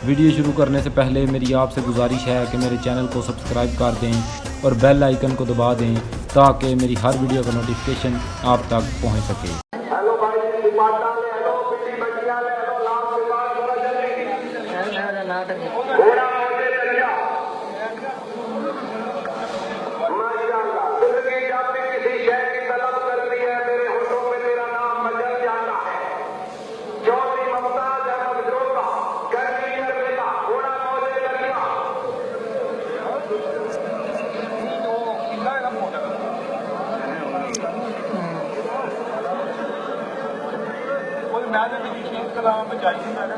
Video शुरू करने से पहले मेरी आपसे गुजारिश है कि मेरे चैनल को सब्सक्राइब कर दें और बेल आइकन को दबा दें ताकि मेरी हर वीडियो का नोटिफिकेशन आप तक पहुंच सके। हेलो भाई, दुपट्टा ले लो, पिटी बटिया ले लो, लाभ के बाद थोड़ा जल्दी थोड़ा आगे चल जाओ। माशाअल्लाह, दिल की जब भी किसी शय की तलब करती है, मेरे होठों में तेरा नाम मचल जाता है। चौथी मुमताज अहमद जोधा, गर्मी कर बेटा, थोड़ा मौजे कर लिया। मैं तो कलाम में चाहिए मैंने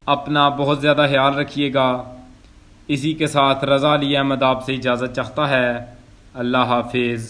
अपना बहुत ज़्यादा ख्याल रखिएगा। इसी के साथ रज़ा अली अहमद आपसे इजाज़त चाहता है। अल्लाह हाफिज़।